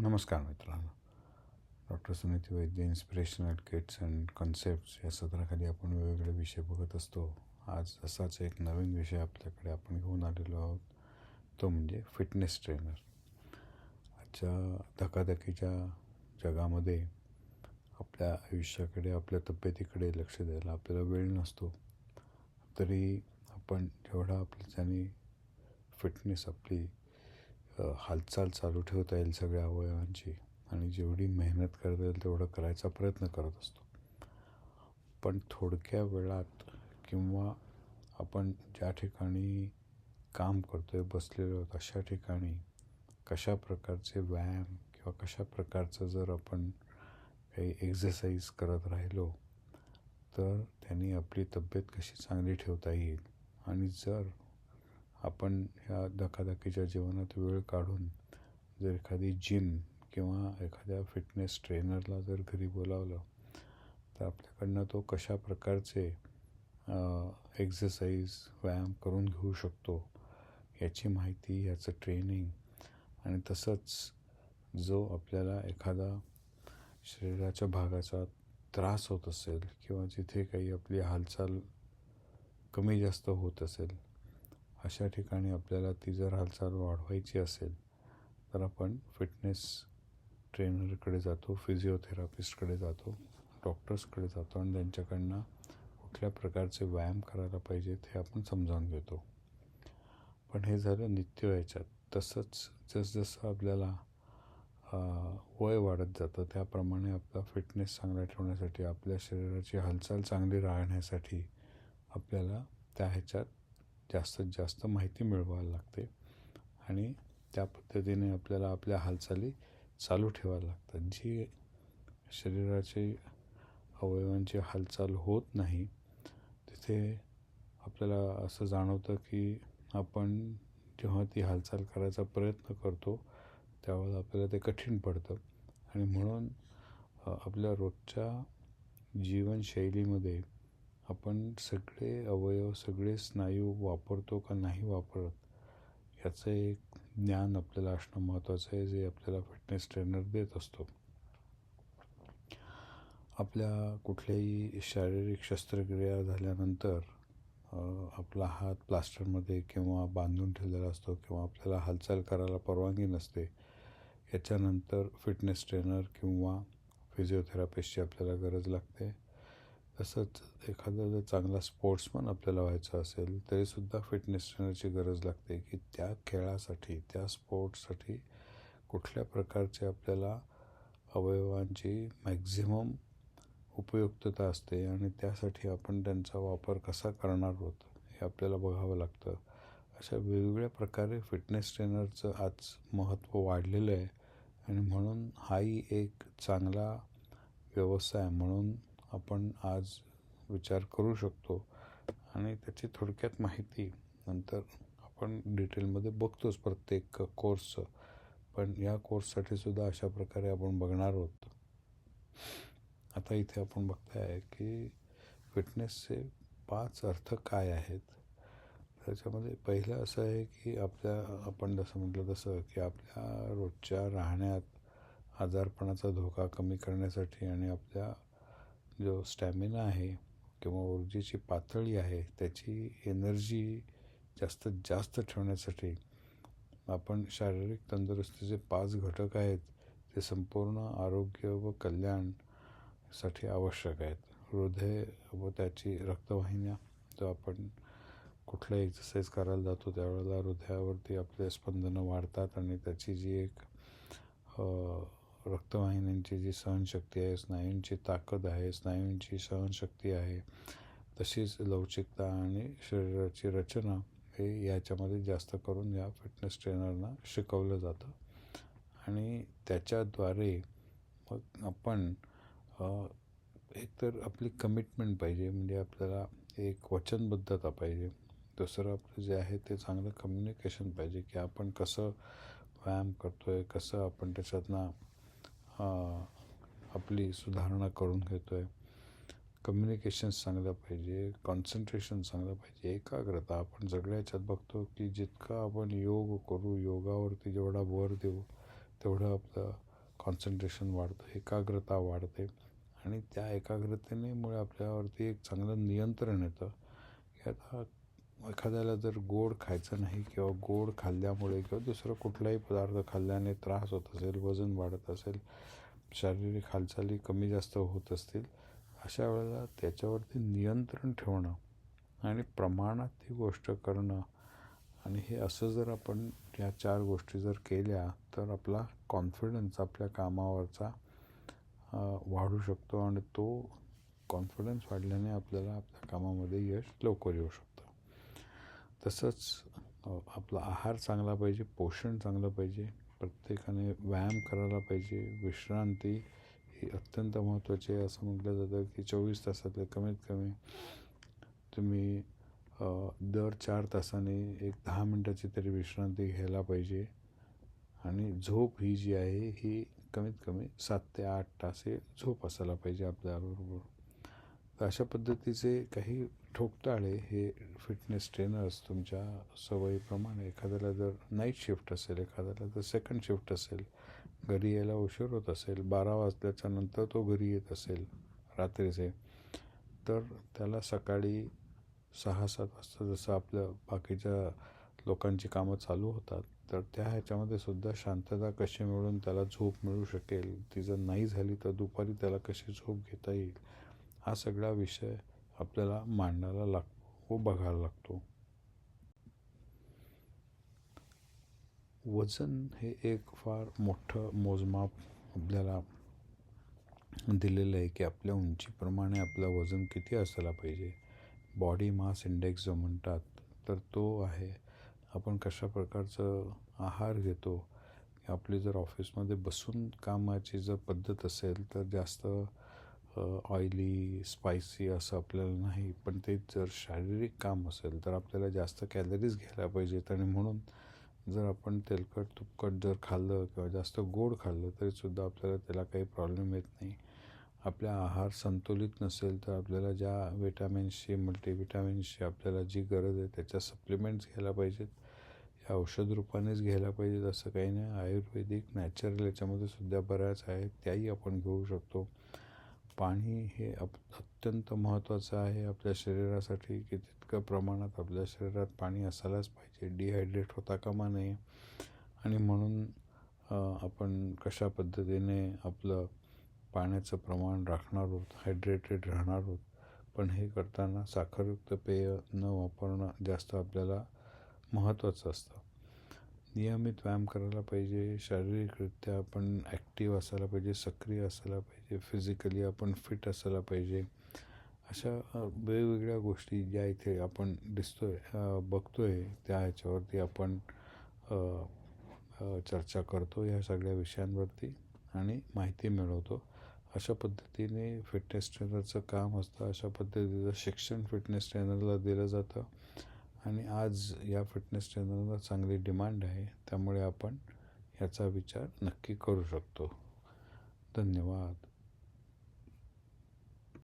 नमस्कार मित्रांनो. Doctor Suniti Vaidya, inspirational kits and concepts या सत्राखाली आपण वेगवेगळे विषय बघत असतो. आज असाच एक नवीन विषय आपल्याकडे आपण घेऊन आलेलो आहोत, तो म्हणजे फिटनेस ट्रेनर. आजच्या धकाधकीच्या जगामध्ये आपल्या आयुष्याकडे, आपल्या तब्येतीकडे लक्ष द्यायला आपल्याला वेळ नसतो. तरी आपण जेवढा आपल्याच्याने फिटनेस, आपली हालचाल चालू ठेवता येईल सगळ्या अवयवांची, आणि जेवढी मेहनत करता येईल तेवढं करायचा प्रयत्न करत असतो. पण थोडक्या वेळात किंवा आपण ज्या ठिकाणी काम करतो आहे, बसलेलो आहोत, अशा ठिकाणी कशा प्रकारचे व्यायाम किंवा कशा प्रकारचं जर आपण काही एक्झरसाइज करत राहिलो तर त्यांनी आपली तब्येत कशी चांगली ठेवता येईल. आणि जर आपण ह्या धकाधकीच्या जीवनात वेळ काढून जर एखादी जिम किंवा एखाद्या फिटनेस ट्रेनरला जर घरी बोलावलं तर आपल्याकडनं तो कशा प्रकारचे एक्झरसाइज, व्यायाम करून घेऊ शकतो याची माहिती, याचं ट्रेनिंग, आणि तसंच जो आपल्याला एखादा शरीराच्या भागाचा त्रास होत असेल किंवा जिथे काही आपली हालचाल कमी जास्त होत असेल, अशा ठिकाणी आपल्याला ती जर हालचाल वाढवायची असेल तर आपण फिटनेस ट्रेनरकडे जातो, फिजिओथेरापिस्टकडे जातो, डॉक्टर्सकडे जातो आणि त्यांच्याकडनं कुठल्या प्रकारचे व्यायाम करायला पाहिजेत हे आपण समजावून घेतो. पण हे झालं नित्य याच्यात. तसंच जसजसं आपल्याला वय वाढत जातं त्याप्रमाणे आपला फिटनेस चांगला ठेवण्यासाठी, आपल्या शरीराची हालचाल चांगली राहण्यासाठी आपल्याला त्या ह्याच्यात जास्तीत जास्त माहिती मिळवायला लागते आणि त्या पद्धतीने आपल्याला आपल्या हालचाली चालू ठेवायला लागतात. जी शरीराची अवयवांची हालचाल होत नाही तिथे आपल्याला असं जाणवतं की आपण जेव्हा ती हालचाल करायचा प्रयत्न करतो त्यावेळेला आपल्याला ते कठीण पडतं. आणि म्हणून आपल्या रोजच्या जीवनशैलीमध्ये आपण सगळे अवयव, सगळे स्नायू वापरतो का नाही वापरत याचं एक ज्ञान आपल्याला असणं महत्त्वाचं आहे, जे आपल्याला फिटनेस ट्रेनर देत असतो. आपल्या कुठल्याही शारीरिक शस्त्रक्रिया झाल्यानंतर आपला हात प्लास्टरमध्ये किंवा बांधून ठेवलेला असतो किंवा आपल्याला हालचाल करायला परवानगी नसते. याच्यानंतर फिटनेस ट्रेनर किंवा फिजिओथेरापिस्टची आपल्याला गरज लागते. तसंच एखादा जर चांगला स्पोर्ट्समन आपल्याला व्हायचं असेल तरीसुद्धा फिटनेस ट्रेनरची गरज लागते की त्या खेळासाठी, त्या स्पोर्ट्ससाठी कुठल्या प्रकारचे आपल्याला अवयवांची मॅक्झिमम उपयुक्तता असते आणि त्यासाठी आपण त्यांचा वापर कसा करणार आहोत हे आपल्याला बघावं लागतं. अशा वेगवेगळ्या प्रकारे फिटनेस ट्रेनरचं आज महत्त्व वाढलेलं आहे आणि म्हणून हाही एक चांगला व्यवसाय म्हणून आपण आज विचार करू शकतो. आणि त्याची थोडक्यात माहिती नंतर आपण डिटेलमध्ये बघतोच प्रत्येक कोर्सचं, पण या कोर्ससाठी सुद्धा अशा प्रकारे आपण बघणार आहोत. आता इथे आपण बघताय की फिटनेसचे 5 अर्थ काय आहेत. त्याच्यामध्ये पहिलं असं आहे की आपण जसं म्हटलं तसं की आपल्या रोजच्या राहण्यात आजारपणाचा धोका कमी करण्यासाठी आणि आपल्या जो स्टॅमिना आहे किंवा ऊर्जेची पातळी आहे त्याची एनर्जी जास्तीत जास्त ठेवण्यासाठी आपण शारीरिक तंदुरुस्तीचे 5 घटक आहेत ते संपूर्ण आरोग्य व कल्याणसाठी आवश्यक आहेत. हृदय व त्याची रक्तवाहिन्या, जो आपण कुठलाही एक्सरसाइज करायला जातो त्यावेळेला हृदयावरती आपले स्पंदनं वाढतात आणि त्याची जी एक रक्तवाहिन्यांची जी सहनशक्ती आहे, स्नायूंची ताकद आहे, स्नायूंची सहनशक्ती आहे, तशीच लवचिकता आणि शरीराची रचना हे याच्यामध्ये जास्त करून या फिटनेस ट्रेनरना शिकवलं जातं. आणि त्याच्याद्वारे मग आपण एकतर आपली कमिटमेंट पाहिजे, म्हणजे आपल्याला एक वचनबद्धता पाहिजे. दुसरं आपलं जे आहे ते चांगलं कम्युनिकेशन पाहिजे की आपण कसं व्यायाम करतो आहे, कसं आपण त्याच्यातनं आपली सुधारणा करून घेतो आहे. कम्युनिकेशन्स चांगलं पाहिजे, कॉन्सन्ट्रेशन चांगलं पाहिजे, एकाग्रता. आपण सगळ्या ह्याच्यात बघतो की जितकं आपण योग करू, योगावरती जेवढा भर देऊ तेवढं आपलं कॉन्सन्ट्रेशन वाढतं, एकाग्रता वाढते आणि त्या एकाग्रतेमुळे आपल्यावरती एक चांगलं नियंत्रण येतं की आता एखाद्याला जर गोड खायचं नाही किंवा गोड खाल्ल्यामुळे किंवा दुसरं कुठलाही पदार्थ खाल्ल्याने त्रास होत असेल, वजन वाढत असेल, शारीरिक हालचाली कमी जास्त होत असतील, अशा वेळेला त्याच्यावरती नियंत्रण ठेवणं आणि प्रमाणात ती गोष्ट करणं आणि हे असं जर आपण या 4 गोष्टी जर केल्या तर आपला कॉन्फिडन्स आपल्या कामावरचा वाढू शकतो आणि तो कॉन्फिडन्स वाढल्याने आपल्याला आपल्या कामामध्ये यश लवकर येऊ शकतं. तसंच आपला आहार चांगला पाहिजे, पोषण चांगलं पाहिजे, प्रत्येकाने व्यायाम करायला पाहिजे, विश्रांती ही अत्यंत महत्त्वाची आहे. असं म्हटलं जातं की 24 तासातले कमीत कमी तुम्ही दर 4 तासाने एक 10 मिनटाची तरी विश्रांती घ्यायला पाहिजे आणि झोप ही जी आहे ही कमीत कमी 7 ते 8 तास हे झोप असायला पाहिजे आपल्याबरोबर. तर अशा पद्धतीचे काही ठोकताळे हे फिटनेस ट्रेनर्स तुमच्या सवयीप्रमाणे, एखाद्याला जर नाईट शिफ्ट असेल, एखाद्याला जर सेकंड शिफ्ट असेल, घरी यायला उशीर होत असेल, 12 वाजल्याच्या नंतर तो घरी येत असेल रात्रीचे, तर त्याला सकाळी 6-7 वाजता जसं आपलं बाकीच्या लोकांची कामं चालू होतात, तर त्या ह्याच्यामध्ये सुद्धा शांतता कशी मिळून त्याला झोप मिळू शकेल, ती जर नाही झाली तर दुपारी त्याला कशी झोप घेता येईल, हा सगळा विषय आपल्याला मांडायला लागतो व बघायला लागतो. वजन हे एक फार मोठं मोजमाप आपल्याला दिलेलं आहे की आपल्या उंचीप्रमाणे आपलं वजन किती असायला पाहिजे. बॉडी मास इंडेक्स जो म्हणतात, तर तो आहे. आपण कशा प्रकारचं आहार घेतो, आपली जर ऑफिसमध्ये बसून कामाची जर पद्धत असेल तर जास्त ऑइली, स्पायसी असं आपल्याला नाही, पण ते जर शारीरिक काम असेल तर आपल्याला जास्त कॅलरीज घ्यायला पाहिजेत आणि म्हणून जर आपण तेलकट तुपकट जर खाल्लं किंवा जास्त गोड खाल्लं तरीसुद्धा आपल्याला त्याला काही प्रॉब्लेम येत नाही. आपला आहार संतुलित नसेल तर आपल्याला ज्या विटॅमिन्सची, मल्टीविटॅमिन्सची आपल्याला जी गरज आहे त्याच्या सप्लिमेंट्स घ्यायला पाहिजेत. या औषध रूपानेच घ्यायला पाहिजेत असं काही नाही. आयुर्वेदिक, नॅचरल याच्यामध्ये सुद्धा बऱ्याच आहेत, त्याही आपण घेऊ शकतो. पाणी हे अत्यंत महत्त्वाचं आहे आपल्या शरीरासाठी की तितकं प्रमाणात आपल्या शरीरात पाणी असायलाच पाहिजे. डिहायड्रेट होता कामा नये आणि म्हणून आपण कशा पद्धतीने आपलं पाण्याचं प्रमाण राखणार आहोत, हायड्रेटेड राहणार आहोत. पण हे करताना साखरयुक्त पेय न वापरणं जास्त आपल्याला महत्त्वाचं असतं. नियमित व्यायाम करायला पाहिजे, शारीरिकरित्या आपण ॲक्टिव्ह असायला पाहिजे, सक्रिय असायला पाहिजे, फिजिकली आपण फिट असायला पाहिजे. अशा वेगवेगळ्या गोष्टी ज्या इथे आपण बघतोय त्या ह्याच्यावरती आपण चर्चा करतो या सगळ्या विषयांवरती आणि माहिती मिळवतो. अशा पद्धतीने फिटनेस ट्रेनरचं काम असतं. अशा पद्धतीचं शिक्षण फिटनेस ट्रेनरला दिलं जातं आणि आज या फिटनेस ट्रेनरला चांगली डिमांड आहे. त्यामुळे आपण याचा विचार नक्की करू शकतो. धन्यवाद.